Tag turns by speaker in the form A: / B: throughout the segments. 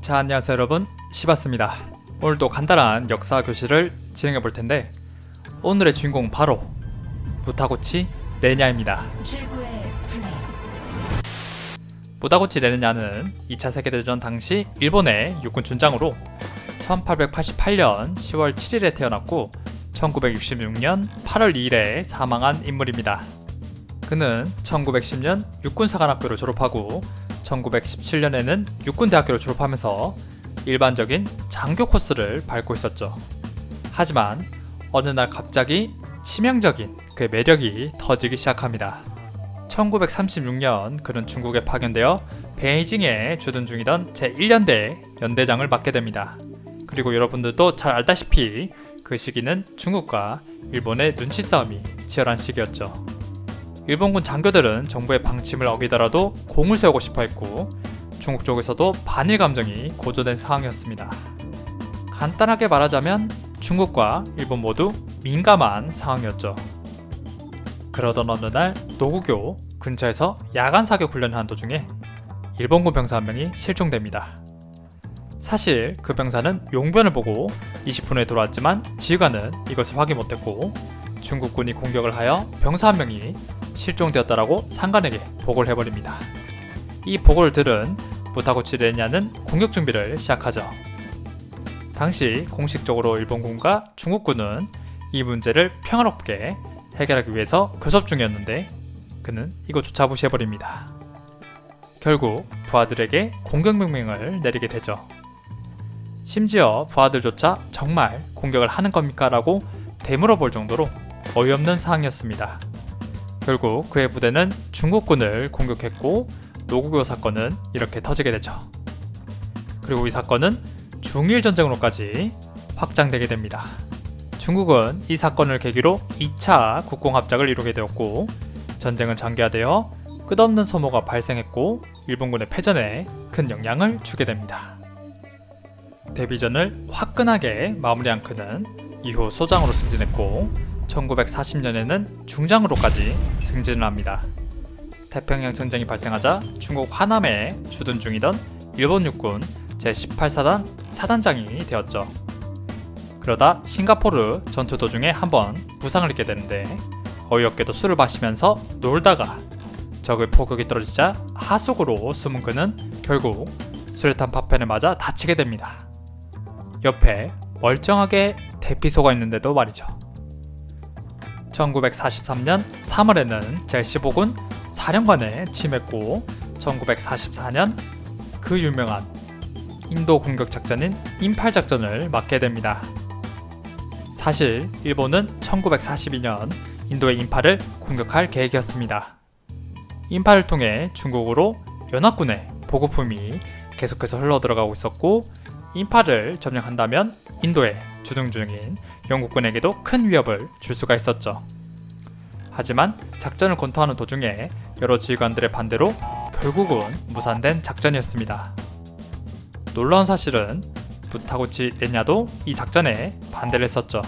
A: 자, 안녕하세요 여러분, 시바스입니다. 오늘도 간단한 역사 교실을 진행해 볼 텐데, 오늘의 주인공 바로 무타고치 레냐입니다. 무타고치 레냐는 2차 세계대전 당시 일본의 육군 준장으로 1888년 10월 7일에 태어났고 1966년 8월 2일에 사망한 인물입니다. 그는 1910년 육군사관학교를 졸업하고 1917년에는 육군대학교를 졸업하면서 일반적인 장교 코스를 밟고 있었죠. 하지만 어느 날 갑자기 치명적인 그의 매력이 터지기 시작합니다. 1936년 그는 중국에 파견되어 베이징에 주둔 중이던 제1연대 연대장을 맡게 됩니다. 그리고 여러분들도 잘 알다시피 그 시기는 중국과 일본의 눈치 싸움이 치열한 시기였죠. 일본군 장교들은 정부의 방침을 어기더라도 공을 세우고 싶어 했고, 중국 쪽에서도 반일 감정이 고조된 상황이었습니다. 간단하게 말하자면 중국과 일본 모두 민감한 상황이었죠. 그러던 어느 날 노구교 근처에서 야간 사격 훈련을 하는 도중에 일본군 병사 한 명이 실종됩니다. 사실 그 병사는 용변을 보고 20분 후에 돌아왔지만 지휘관은 이것을 확인 못했고, 중국군이 공격을 하여 병사 한 명이 실종되었다라고 상관에게 보고를 해버립니다. 이 보고를 들은 무타고치 레냐는 공격 준비를 시작하죠. 당시 공식적으로 일본군과 중국군은 이 문제를 평화롭게 해결하기 위해서 교섭 중이었는데, 그는 이것조차 무시해버립니다. 결국 부하들에게 공격 명령을 내리게 되죠. 심지어 부하들조차 정말 공격을 하는 겁니까? 라고 되물어볼 정도로 어이없는 상황이었습니다. 결국 그의 부대는 중국군을 공격했고, 노구교 사건은 이렇게 터지게 되죠. 그리고 이 사건은 중일전쟁으로까지 확장되게 됩니다. 중국은 이 사건을 계기로 2차 국공합작을 이루게 되었고, 전쟁은 장기화되어 끝없는 소모가 발생했고 일본군의 패전에 큰 영향을 주게 됩니다. 데뷔전을 화끈하게 마무리한 그는 이후 소장으로 승진했고 1940년에는 중장으로까지 승진을 합니다. 태평양 전쟁이 발생하자 중국 하남에 주둔 중이던 일본 육군 제18사단 사단장이 되었죠. 그러다 싱가포르 전투 도중에 한번 부상을 입게 되는데, 어이없게도 술을 마시면서 놀다가 적의 포격이 떨어지자 하속으로 숨은 그는 결국 수류탄 파편을 맞아 다치게 됩니다. 옆에 멀쩡하게 대피소가 있는데도 말이죠. 1943년 3월에는 제15군 사령관에 취임했고 1944년 그 유명한 인도 공격 작전인 인팔 작전을 맡게 됩니다. 사실 일본은 1942년 인도의 인팔을 공격할 계획이었습니다. 인팔을 통해 중국으로 연합군의 보급품이 계속해서 흘러들어가고 있었고, 인팔을 점령한다면 인도에 주둔 중인 영국군에게도 큰 위협을 줄 수가 있었죠. 하지만 작전을 검토하는 도중에 여러 지휘관들의 반대로 결국은 무산된 작전이었습니다. 놀라운 사실은 무타고치 레냐도 이 작전에 반대를 했었죠.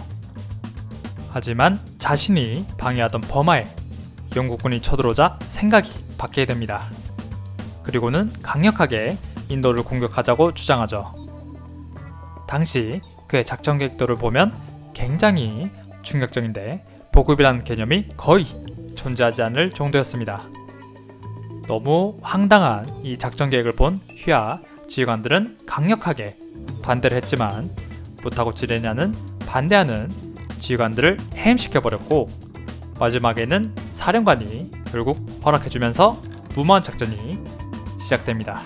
A: 하지만 자신이 방해하던 버마에 영국군이 쳐들어오자 생각이 바뀌게 됩니다. 그리고는 강력하게 인도를 공격하자고 주장하죠. 당시 그의 작전 계획도를 보면 굉장히 충격적인데, 보급이라는 개념이 거의 존재하지 않을 정도였습니다. 너무 황당한 이 작전 계획을 본 휘하 지휘관들은 강력하게 반대를 했지만 무타고치 레냐는 반대하는 지휘관들을 해임시켜버렸고, 마지막에는 사령관이 결국 허락해주면서 무모한 작전이 시작됩니다.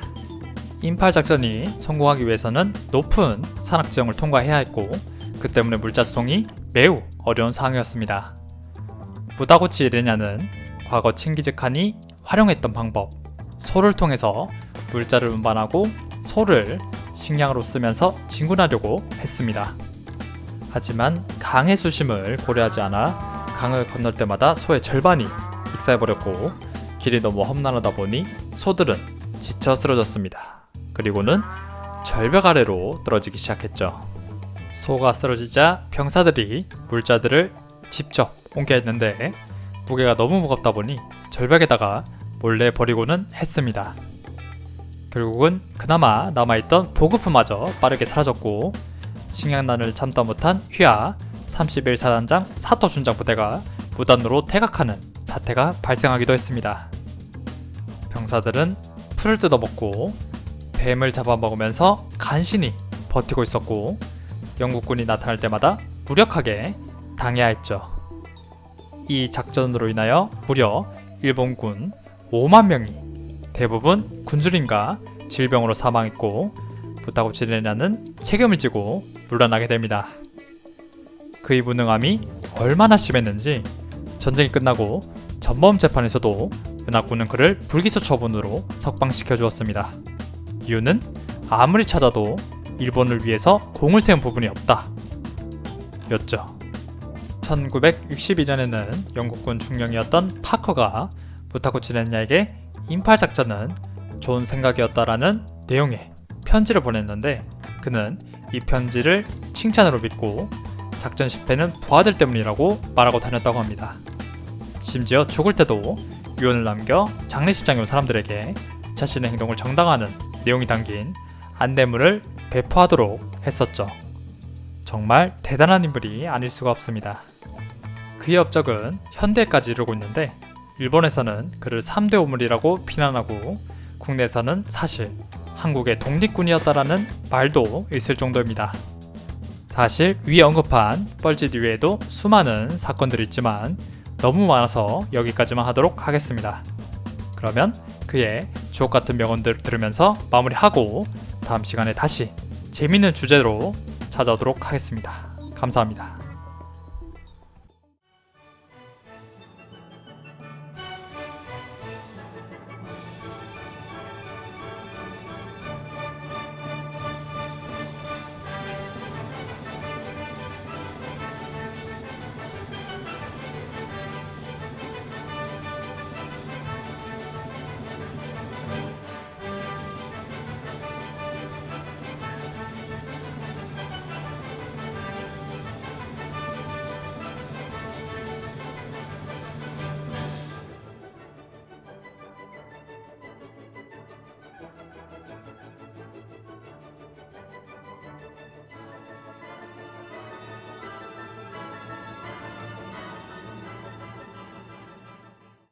A: 인팔 작전이 성공하기 위해서는 높은 산악지형을 통과해야 했고, 그 때문에 물자 수송이 매우 어려운 상황이었습니다. 무타고치 레냐는 과거 칭기즈칸이 활용했던 방법, 소를 통해서 물자를 운반하고 소를 식량으로 쓰면서 진군하려고 했습니다. 하지만 강의 수심을 고려하지 않아 강을 건널 때마다 소의 절반이 익사해버렸고, 길이 너무 험난하다 보니 소들은 지쳐 쓰러졌습니다. 그리고는 절벽 아래로 떨어지기 시작했죠. 소가 쓰러지자 병사들이 물자들을 직접 옮겨야 했는데 무게가 너무 무겁다 보니 절벽에다가 몰래 버리고는 했습니다. 결국은 그나마 남아있던 보급품마저 빠르게 사라졌고 식량난을 참다 못한 휘하 31사단장 사토 준장 부대가 무단으로 퇴각하는 사태가 발생하기도 했습니다. 병사들은 풀을 뜯어먹고 뱀을 잡아먹으면서 간신히 버티고 있었고 영국군이 나타날 때마다 무력하게 당해야 했죠. 이 작전으로 인하여 무려 일본군 5만 명이 대부분 굶주림과 질병으로 사망했고 부타고치레냐는 책임을 지고 물러나게 됩니다. 그의 무능함이 얼마나 심했는지 전쟁이 끝나고 전범 재판에서도 연합군은 그를 불기소 처분으로 석방시켜 주었습니다. 이유는 아무리 찾아도 일본을 위해서 공을 세운 부분이 없다 였죠. 1962년에는 영국군 중령이었던 파커가 부타고치레냐에게 인팔작전은 좋은 생각이었다라는 내용의 편지를 보냈는데 그는 이 편지를 칭찬으로 믿고 작전 실패는 부하들 때문이라고 말하고 다녔다고 합니다. 심지어 죽을 때도 유언을 남겨 장례식장에 온 사람들에게 자신의 행동을 정당화하는 내용이 담긴 안내문을 배포하도록 했었죠. 정말 대단한 인물이 아닐 수가 없습니다. 그의 업적은 현대까지 이르고 있는데 일본에서는 그를 3대 오물이라고 비난하고 국내에서는 사실 한국의 독립군이었다라는 말도 있을 정도입니다. 사실 위에 언급한 뻘짓 이외에도 수많은 사건들이 있지만 너무 많아서 여기까지만 하도록 하겠습니다. 그러면 그의 주옥같은 명언들을 들으면서 마무리하고 다음 시간에 다시 재밌는 주제로 찾아오도록 하겠습니다. 감사합니다.